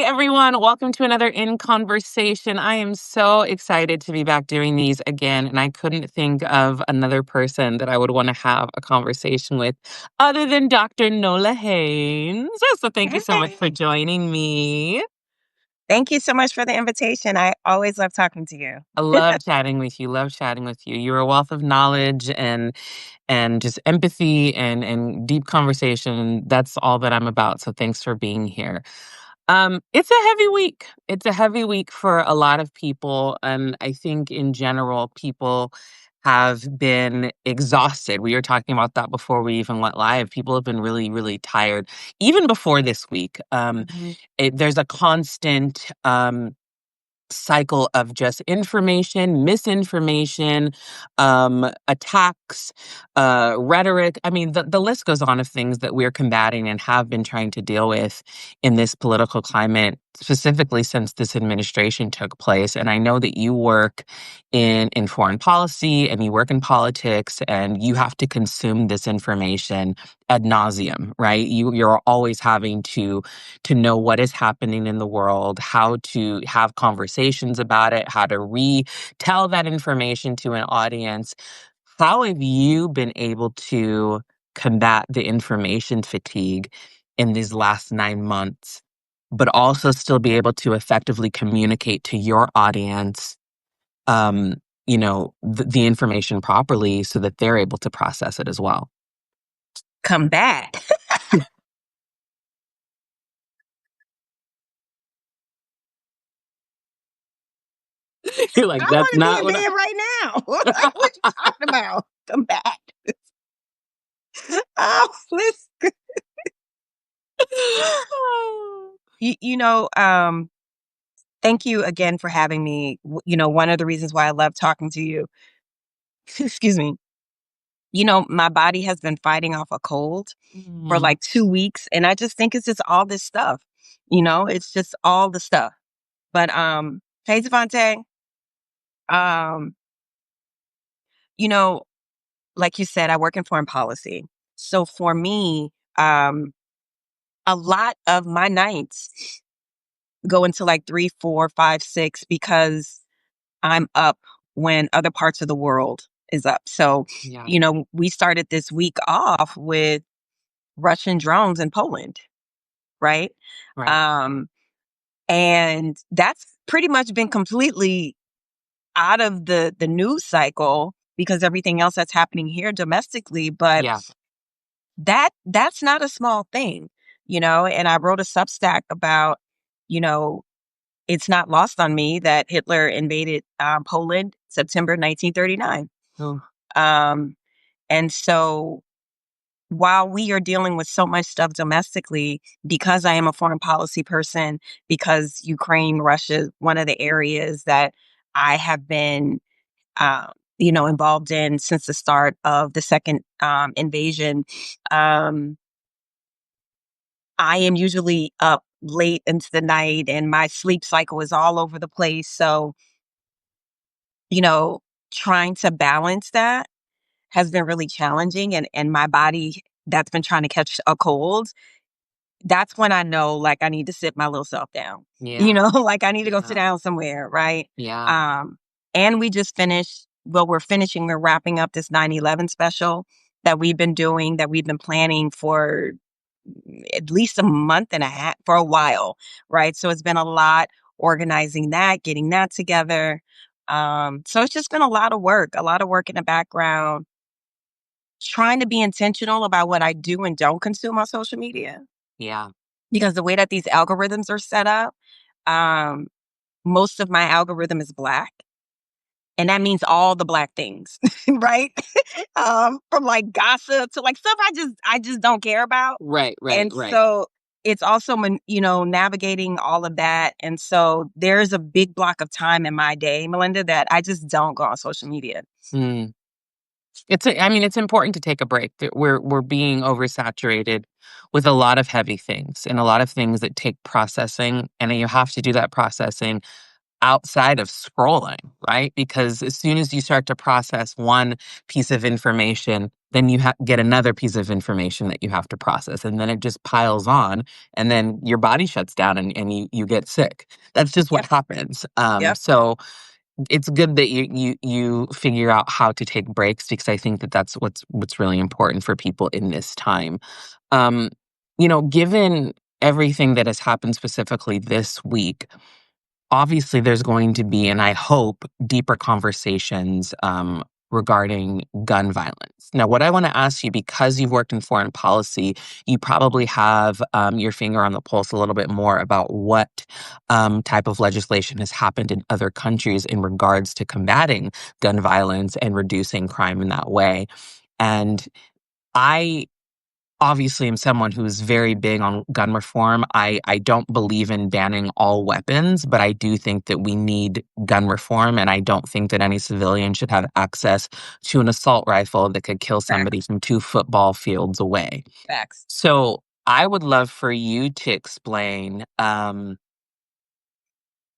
everyone. Welcome to another In Conversation. I am so excited to be back doing these again, and I couldn't think of another person that I would want to have a conversation with other than Dr. Nola Haynes. So thank you so much for joining me. Thank you so much for the invitation. I always love talking to you. I love chatting with you. Love chatting with you. You're a wealth of knowledge and just empathy and deep conversation. That's all that I'm about. So thanks for being here. It's a heavy week. It's a heavy week for a lot of people. And I think in general, people have been exhausted. We were talking about that before we even went live. People have been really, really tired, even before this week. There's a constant cycle of just information, misinformation, attacks, rhetoric. I mean, the list goes on of things that we're combating and have been trying to deal with in this political climate, specifically since this administration took place. And I know that you work in foreign policy and you work in politics, and you have to consume this information ad nauseum, right? You're always having to know what is happening in the world, how to have conversations about it, how to retell that information to an audience. How have you been able to combat the information fatigue in these last 9 months, but also still be able to effectively communicate to your audience, um, the information properly so that they're able to process it as well? Come back. You're like, I that's want to be not in what bed right now. Like, what you talking about? Come back. Oh, listen. You, you know, um, Thank you again for having me. One of the reasons why I love talking to you, excuse me, my body has been fighting off a cold for like 2 weeks. And I just think it's just all this stuff. It's just all the stuff. But hey, Devontae, um, you know, like you said, I work in foreign policy. So for me, a lot of my nights go into like 3, 4, 5, 6 because I'm up when other parts of the world is up. So, Yeah. We started this week off with Russian drones in Poland, right? Right. Um, and that's pretty much been completely out of the news cycle because everything else that's happening here domestically. But Yeah. that's not a small thing, and I wrote a Substack about, you know, it's not lost on me that Hitler invaded Poland September 1939. Oh, Um, and so while we are dealing with so much stuff domestically, because I am a foreign policy person, because Ukraine, Russia, one of the areas that I have been, involved in since the start of the second invasion, um, I am usually up late into the night and my sleep cycle is all over the place. So, you know, trying to balance that has been really challenging. And my body that's been trying to catch a cold, that's when I know like I need to sit my little self down. yeah. Like I need to go sit Yeah. down somewhere, right? Yeah. And we just finished, we're wrapping up this 9/11 special that we've been doing, that we've been planning for at least a month and a half, for a while, right? So it's been a lot organizing that, getting that together. So it's just been a lot of work in the background, trying to be intentional about what I do and don't consume on social media. Yeah. Because the way that these algorithms are set up, um, most of my algorithm is Black. And that means all the Black things, right? From like gossip to like stuff I just don't care about. Right. Right. And Right. so it's also, navigating all of that. And so there's a big block of time in my day, Malynda, that I just don't go on social media. Mm. I mean, it's important to take a break. That we're being oversaturated with a lot of heavy things and a lot of things that take processing, and you have to do that processing outside of scrolling, right? Because as soon as you start to process one piece of information, then you get another piece of information that you have to process, and then it just piles on, and then your body shuts down, and you get sick. That's just what Yep. happens. Yep. So it's good that you figure out how to take breaks, because I think that that's what's really important for people in this time. Um, given everything that has happened specifically this week, obviously there's going to be, and I hope, deeper conversations regarding gun violence. Now, what I want to ask you, because you've worked in foreign policy, you probably have your finger on the pulse a little bit more about what type of legislation has happened in other countries in regards to combating gun violence and reducing crime in that way. And I obviously am someone who's very big on gun reform. I don't believe in banning all weapons, but I do think that we need gun reform, and I don't think that any civilian should have access to an assault rifle that could kill somebody Facts. from 2 football fields away. Facts. So I would love for you to explain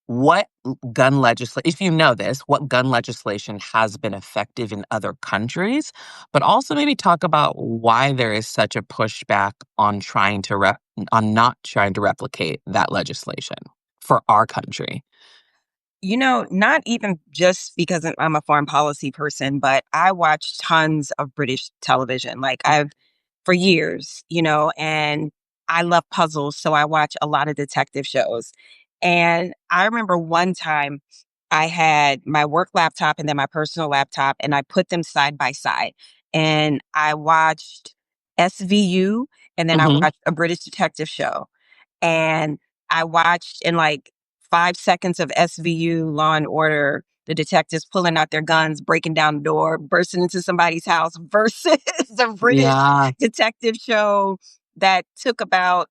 what gun legislation, if you know this, what gun legislation has been effective in other countries, but also maybe talk about why there is such a pushback on on not trying to replicate that legislation for our country. Not even just because I'm a foreign policy person, but I watch tons of British television. Like I've for years, and I love puzzles, so I watch a lot of detective shows. And I remember one time I had my work laptop and then my personal laptop, and I put them side by side. And I watched SVU, and then I Hmm. watched a British detective show. And I watched in like 5 seconds of SVU, Law& and Order, the detectives pulling out their guns, breaking down the door, bursting into somebody's house versus the British Yeah. detective show that took about,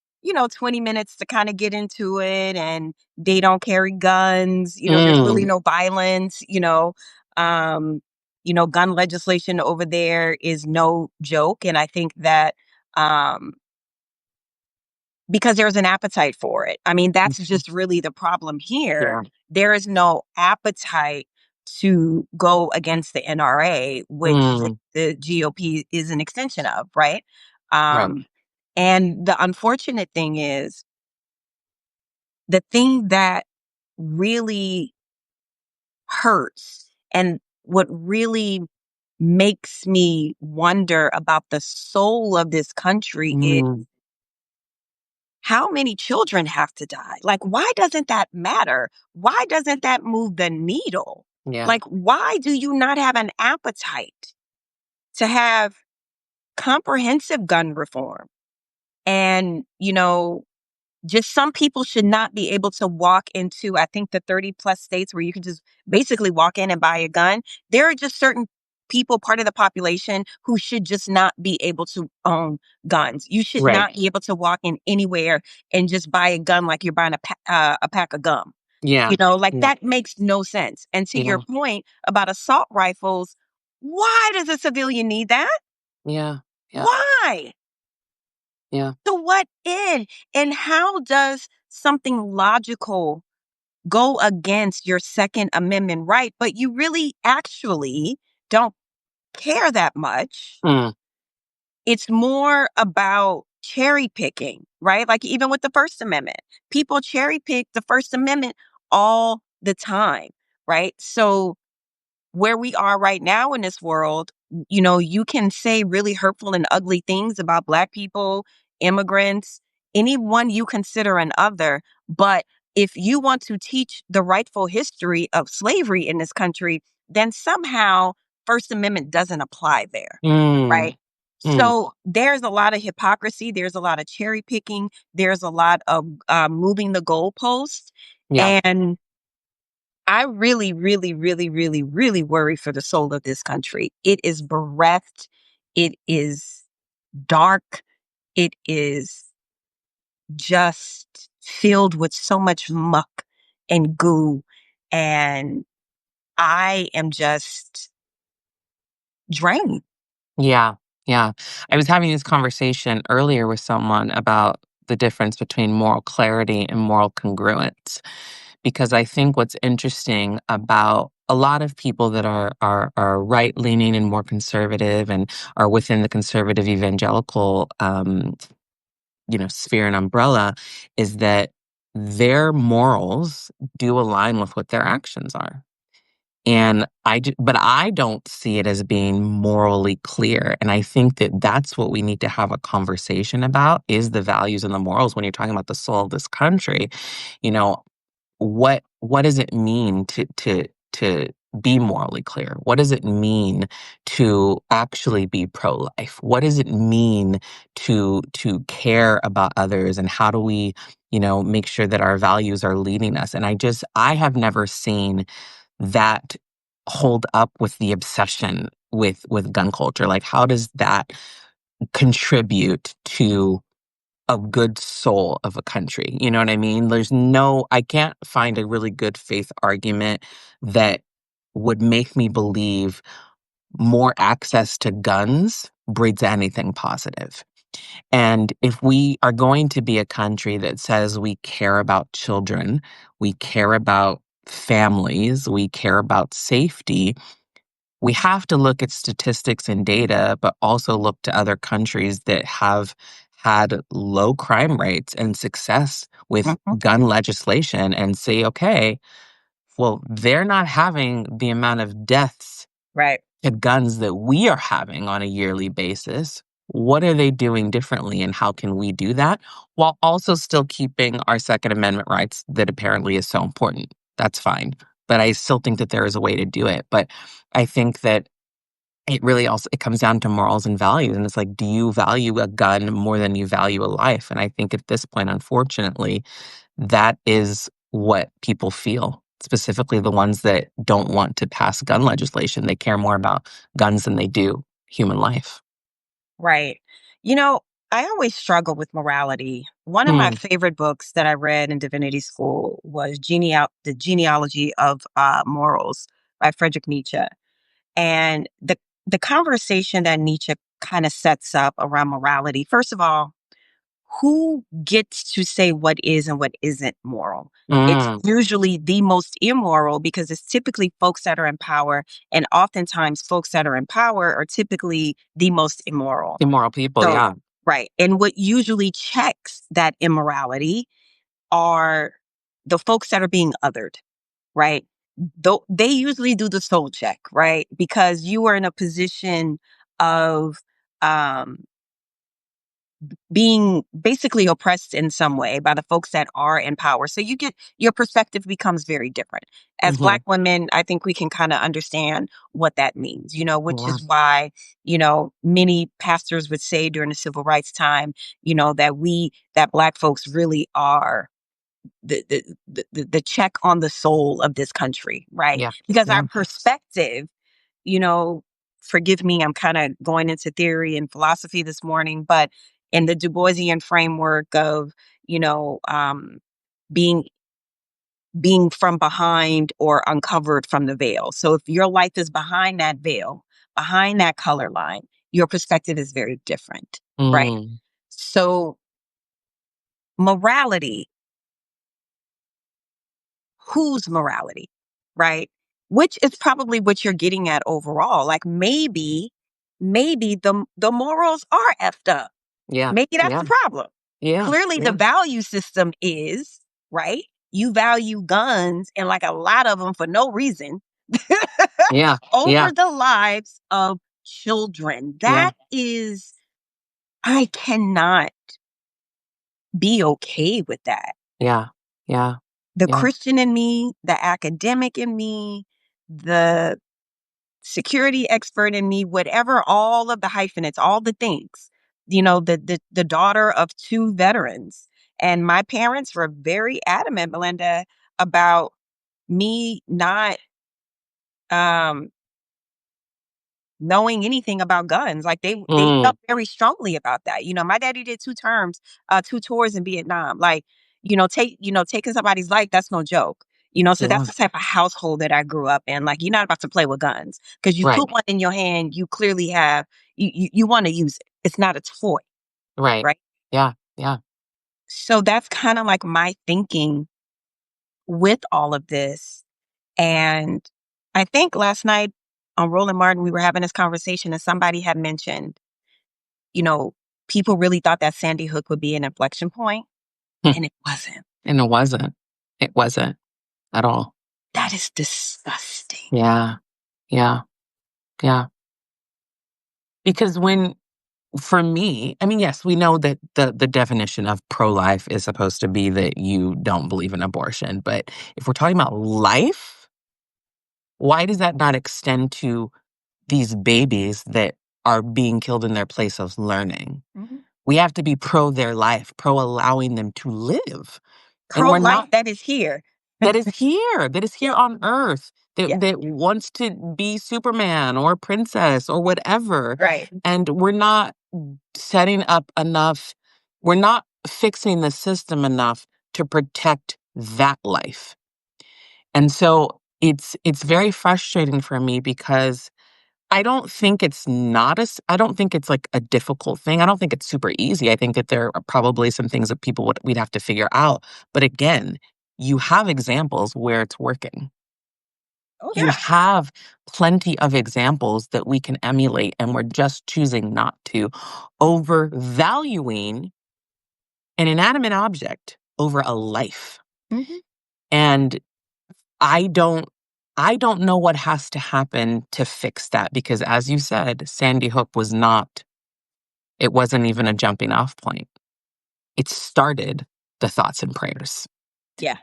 20 minutes to kinda get into it, and they don't carry guns, there's really Mm. no violence, um, gun legislation over there is no joke, and I think that, um because there's an appetite for it. I mean, that's Mhm. just really the problem here. Yeah. There is no appetite to go against the NRA, which Mm. the GOP is an extension of, right? Right. Um, and the unfortunate thing is, the thing that really hurts and what really makes me wonder about the soul of this country is Mm. how many children have to die? Like, why doesn't that matter? Why doesn't that move the needle? Yeah. Like, why do you not have an appetite to have comprehensive gun reform? And, just some people should not be able to walk into, I think, the 30 plus states where you can just basically walk in and buy a gun. There are just certain people, part of the population, who should just not be able to own guns. You should Right. not be able to walk in anywhere and just buy a gun like you're buying a pack of gum. Yeah. Like Yeah. that makes no sense. And to your Yeah. point about assault rifles, why does a civilian need that? Yeah. Yeah. Why? Yeah. To what end? And how does something logical go against your Second Amendment right, but you really actually don't care that much? Mm. It's more about cherry picking, right? Like even with the First Amendment, people cherry pick the First Amendment all the time, right? So where we are right now in this world, you can say really hurtful and ugly things about Black people, immigrants, anyone you consider an other. But if you want to teach the rightful history of slavery in this country, then somehow First Amendment doesn't apply there, Mm. right? Mm. So there's a lot of hypocrisy. There's a lot of cherry picking. There's a lot of moving the goalposts. Yeah. And I really, really, really, really, really worry for the soul of this country. It is bereft. It is dark. It is just filled with so much muck and goo. And I am just drained. Yeah, yeah. I was having this conversation earlier with someone about the difference between moral clarity and moral congruence. Because I think what's interesting about a lot of people that are right leaning and more conservative and are within the conservative evangelical sphere and umbrella is that their morals do align with what their actions are. And but I don't see it as being morally clear. And I think that that's what we need to have a conversation about is the values and the morals when you're talking about the soul of this country. You know, what does it mean to be morally clear? What does it mean to actually be pro-life? What does it mean to care about others, and how do we, make sure that our values are leading us? And I have never seen that hold up with the obsession with gun culture. Like, how does that contribute to a good soul of a country? You know what I mean? I can't find a really good faith argument that would make me believe more access to guns breeds anything positive. And if we are going to be a country that says we care about children, we care about families, we care about safety, we have to look at statistics and data, but also look to other countries that have had low crime rates and success with Mhm. gun legislation and say, okay, well, they're not having the amount of deaths Right. to guns that we are having on a yearly basis. What are they doing differently, and how can we do that while also still keeping our Second Amendment rights that apparently is so important? That's fine. But I still think that there is a way to do it. But I think that it comes down to morals and values. And it's like, do you value a gun more than you value a life? And I think at this point, unfortunately, that is what people feel, specifically the ones that don't want to pass gun legislation. They care more about guns than they do human life. Right. You know, I always struggle with morality. One of my Mm, favorite books that I read in divinity school was The Genealogy of Morals by Friedrich Nietzsche. And the conversation that Nietzsche kind of sets up around morality, first of all, who gets to say what is and what isn't moral? It's mm. usually the most immoral because it's typically folks that are in power. And oftentimes, folks that are in power are typically the most immoral. Immoral people, So, yeah. right. And what usually checks that immorality are the folks that are being othered, right? Though they usually do the soul check, right? Because you are in a position of um being basically oppressed in some way by the folks that are in power. So your perspective becomes very different. As Hmm. Black women, I think we can kind of understand what that means, which Yeah. is why, many pastors would say during the civil rights time, that Black folks really are the check on the soul of this country, right? Yeah. Because our Yeah. perspective, you know, forgive me, I'm kind of going into theory and philosophy this morning, but in the Du Boisian framework of, you know, being being from behind or uncovered from the veil. So if your life is behind that veil, behind that color line, your perspective is very different, right? Mm, So morality, whose morality, right? Which is probably what you're getting at overall. Like maybe the morals are effed up. yeah. Maybe that's Yeah. the problem. Yeah. Clearly the Yeah. value system is, right? You value guns and like a lot of them for no reason Yeah. Yeah. over the lives of children. Yeah. That is, I cannot be okay with that. Yeah. Yeah. The Yeah. Christian in me, the academic in me, the security expert in me, whatever, all of the hyphenates, all the things. The daughter of two veterans. And my parents were very adamant, Malynda, about me not um knowing anything about guns. Like they Mm, felt very strongly about that. My daddy did two tours in Vietnam. Like, taking somebody's life, that's no joke. So yeah. that's the type of household that I grew up in. Like, you're not about to play with guns because you Right. put one in your hand, you clearly have you want to use it. It's not a toy, Right. right? Yeah. Yeah. So that's kind of like my thinking with all of this. And I think last night on Roland Martin, we were having this conversation and somebody had mentioned, you know, people really thought that Sandy Hook would be an inflection point, Hmm. and it wasn't. And it wasn't. It wasn't at all. That is disgusting. Yeah. Yeah. Yeah. Because when for me, I mean, yes, we know that the definition of pro-life is supposed to be that you don't believe in abortion, but if we're talking about life, why does that not extend to these babies that are being killed in their place of learning? Mhm. We have to be pro their life, pro allowing them to live. And we're Pro-life not that is here. that is here Yeah, on earth, yeah, that wants to be Superman or princess or whatever. right. And we're not setting up enough, we're not fixing the system enough to protect that life. And so it's very frustrating for me because I don't think it's not I don't think it's like a difficult thing. I don't think it's super easy. I think that there are probably some things that we'd have to figure out. But again, you have examples where it's working. Oh, You yeah. have plenty of examples that we can emulate, and we're just choosing not to, overvaluing an inanimate object over a life. Mhm. And I don't I don't know what has to happen to fix that because as you said, Sandy Hook was not it wasn't even a jumping off point. It started the thoughts and prayers. Yeah,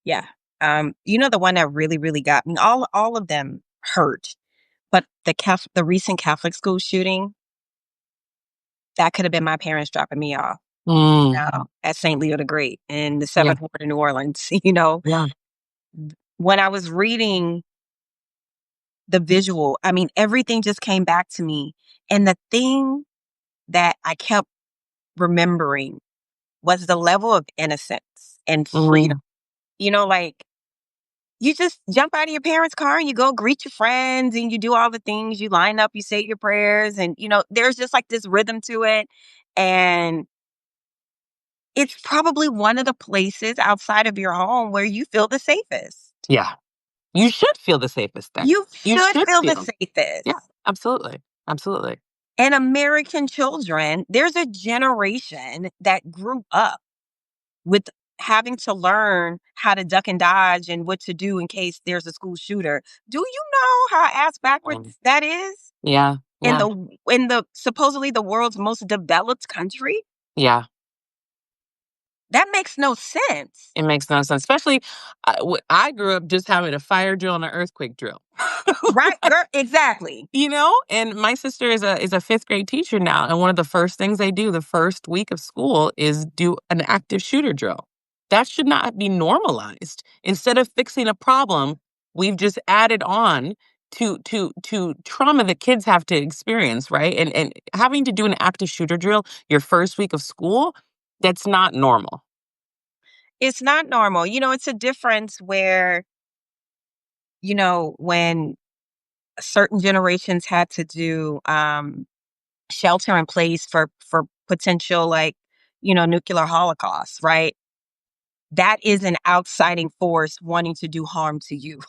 yeah. The one that really, really got me, all of them hurt, but the recent Catholic school shooting, that could have been my parents dropping me off, Mm, at St. Leo the Great in the yeah, 7th Ward of New Orleans, yeah, When I was reading the visual, I mean, everything just came back to me, and the thing that I kept remembering was the level of innocence and freedom. mm, Like, you just jump out of your parents' car and you go greet your friends and you do all the things, you line up, you say your prayers, and, there's just, like, this rhythm to it, and it's probably one of the places outside of your home where you feel the safest. yeah. You should feel the safest there. You You should should feel the feel. Yeah, safest. absolutely, absolutely. And American children, there's a generation that grew up with having to learn how to duck and dodge and what to do in case there's a school shooter. Do you know how ass backwards Um, that is yeah, in yeah, the supposedly the world's most developed country? yeah. That makes no sense. It makes no sense, especially I grew up just having a fire drill and an earthquake drill. Right, girl, exactly. And my sister is a fifth grade teacher now, and one of the first things they do the first week of school is do an active shooter drill. That should not be normalized. Instead of fixing a problem, we've just added on to trauma that kids have to experience, right? And having to do an active shooter drill your first week of school, that's not normal. It's not normal. It's a difference where, when certain generations had to do shelter in place for potential, like, nuclear holocaust, right? That is an outsiding force wanting to do harm to you,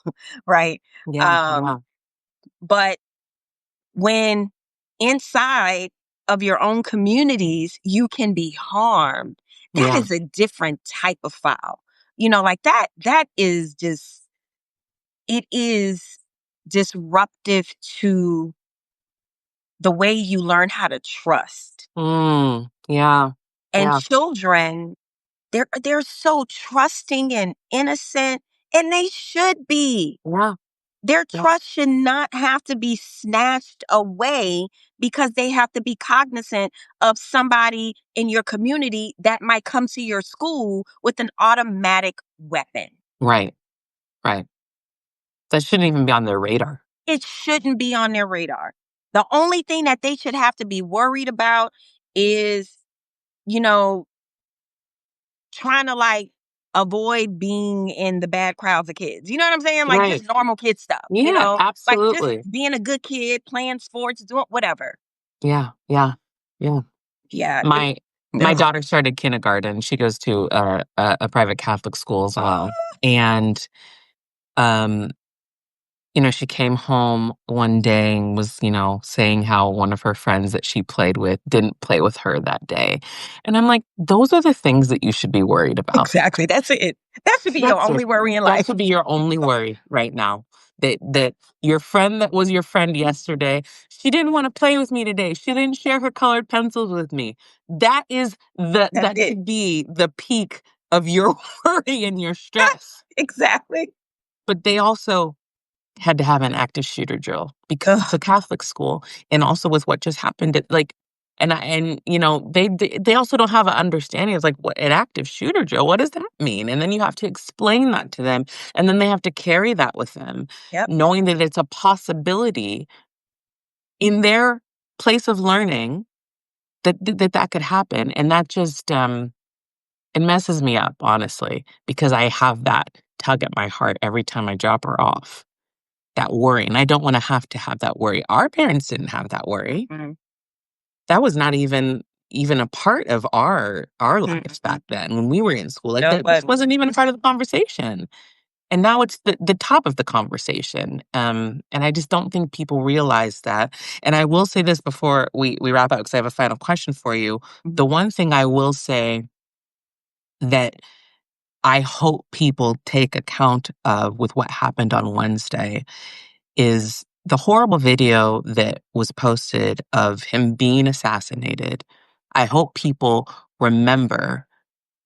right? Yeah, Um, yeah, but when inside of your own communities you can be harmed, that yeah. is a different type of foul. Like that is just, it is disruptive to the way you learn how to trust. Yeah, And yeah, children, they're so trusting and innocent, and they should be. yeah, Their yeah. trust should not have to be snatched away because they have to be cognizant of somebody in your community that might come to your school with an automatic weapon. Right, right. That shouldn't even be on their radar. It shouldn't be on their radar. The only thing that they should have to be worried about is, you know, trying to, like, avoid being in the bad crowds of kids. You know what I'm saying? Like, Right. just normal kid stuff, Yeah, like just absolutely. being a good kid, playing sports, doing whatever. Yeah, yeah, yeah. Yeah. My Ugh. daughter started kindergarten. She goes to a private Catholic school as well, and, um she came home one day and was, saying how one of her friends that she played with didn't play with her that day. And I'm like, those are the things that you should be worried about. Exactly. That's it. That should be your That's only it. worry in That life. should be your only worry right now. That your friend that was your friend yesterday, she didn't want to play with me today. She didn't share her colored pencils with me. That's That it. should be the peak of your worry and your stress. Exactly. But they also had to have an active shooter drill because it's Ugh. a Catholic school, and also with what just happened, they also don't have an understanding of, like, what an active shooter drill, what does that mean? And then you have to explain that to them, and then they have to carry that with them, Yep. knowing that it's a possibility in their place of learning that could happen, and that just, it messes me up, honestly, because I have that tug at my heart every time I drop her off. That worry, and I don't wanna have to have that worry. Our parents didn't have that worry. Mm, That was not even a part of our lives mm. back then when we were in school, like, No, that just but wasn't even a part of the conversation, and now it's the top of the conversation, and I just don't think people realize that, and I will say this before we wrap up, because I have a final question for you. Mhm. The one thing I will say that I hope people take account of with what happened on Wednesday is the horrible video that was posted of him being assassinated. I hope people remember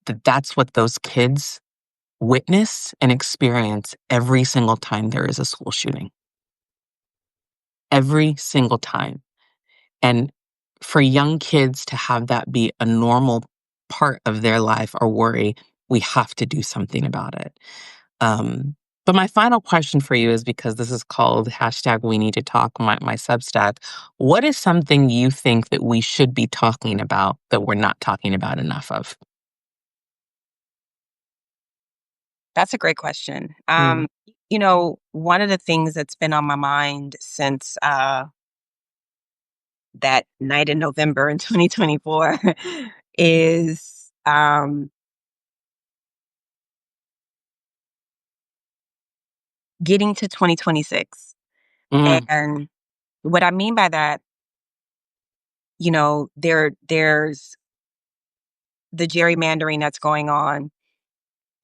that that's what those kids witness and experience every single time there is a school shooting. Every single time. And for young kids to have that be a normal part of their life or worry, we have to do something about it. Um, but my final question for you is, because this is called hashtag We Need to Talk, my Substack. What is something you think that we should be talking about that we're not talking about enough of? That's a great question. Mm, One of the things that's been on my mind since that night in November in 2024 is getting to 2026. mm, And what I mean by that, there's the gerrymandering that's going on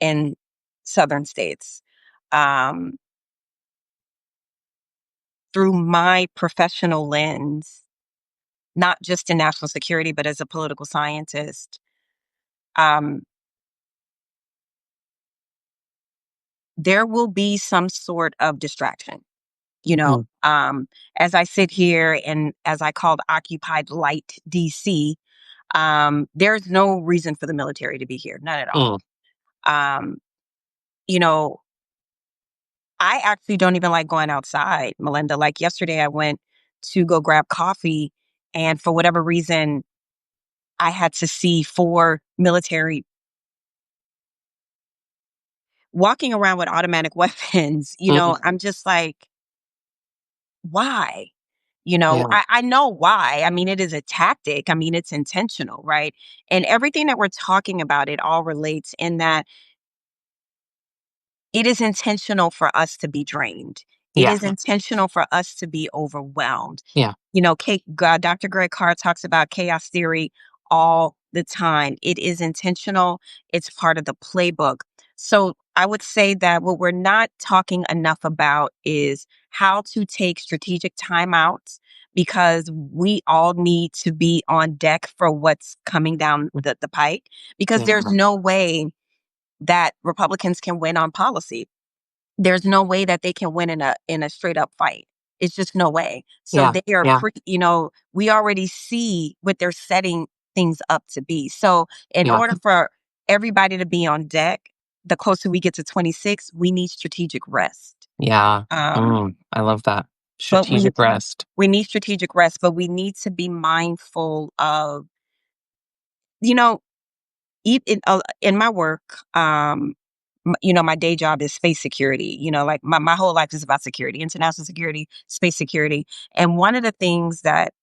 in southern states. Um, Through my professional lens, not just in national security, but as a political scientist, um, there will be some sort of distraction. You know, mm, um, as I sit here and as I called Occupied Light DC, there's no reason for the military to be here, none at all. mm, Um, you know, I actually don't even like going outside, Melinda. Like yesterday, I went to go grab coffee, and for whatever reason, I had to see four military walking around with automatic weapons. mm. I'm just like, why? Yeah, I know why. I mean, it is a tactic. I mean, it's intentional, right? And everything that we're talking about, it all relates in that it is intentional for us to be drained. It yeah, is intentional for us to be overwhelmed. yeah, Dr. Greg Carr talks about chaos theory all the time. It is intentional, it's part of the playbook. So I would say that what we're not talking enough about is how to take strategic timeouts because we all need to be on deck for what's coming down the pike because yeah, there's no way that Republicans can win on policy. There's no way that they can win in a straight up fight. It's just no way. So yeah, they are yeah, we already see what they're setting things up to be. So in yeah, order for everybody to be on deck, the closer we get to 26, we need strategic rest. yeah. Um, I love that. but Strategic rest. we need strategic rest, but we need to be mindful of, you know, in my work, my day job is space security. Like my whole life is about security, international security, space security. And one of the things that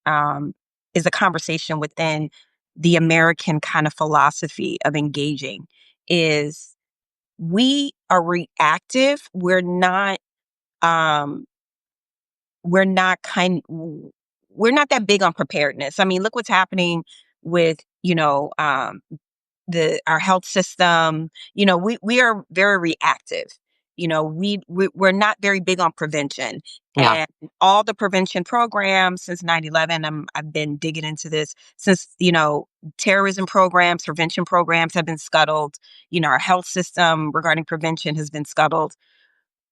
is a conversation within the American kind of philosophy of engaging is we are reactive. We're not we're not kind we're not that big on preparedness. I mean, look what's happening with, the our health system. We are very reactive. We're not very big on prevention. Yeah. And all the prevention programs since 9/11, I've been digging into this since, terrorism programs, prevention programs have been scuttled. Our health system regarding prevention has been scuttled.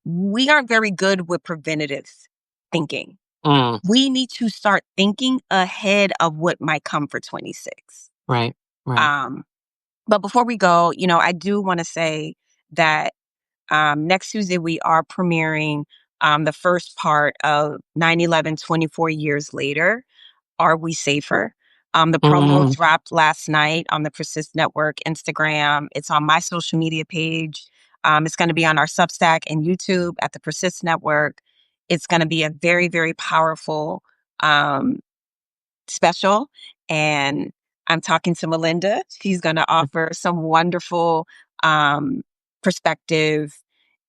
We aren't very good with preventative thinking. Mm, We need to start thinking ahead of what might come for 26. right. Right. Um, but before we go, I do want to say that next Tuesday we are premiering the first part of 9/11 24 years later. Are we safer? The promo Mm, dropped last night on the Persist Network Instagram. It's on my social media page. It's going to be on our Substack and YouTube at the Persist Network. It's going to be a very, very powerful um, special. And I'm talking to Malynda. She's going to offer some wonderful um, perspective,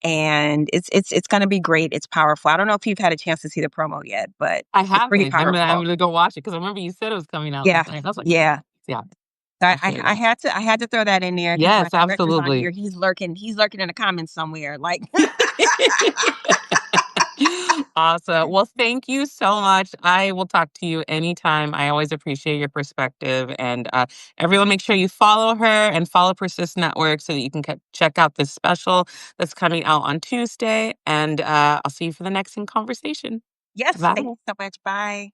and it's going to be great. It's powerful. I don't know if you've had a chance to see the promo yet, but I it's pretty haven't. I'm powerful. gonna go watch it because I remember you said it was coming out Yeah, this night. I was like, yeah. yeah, So definitely I will. had to throw that in there because when Yes, director's on absolutely. here, he's lurking in the comments somewhere. Like, Awesome. Well, thank you so much. I will talk to you anytime. I always appreciate your perspective. And everyone, make sure you follow her and follow Persist Network so that you can check out this special that's coming out on Tuesday. And I'll see you for the next in conversation. yes, thank Bye. you so much. Bye.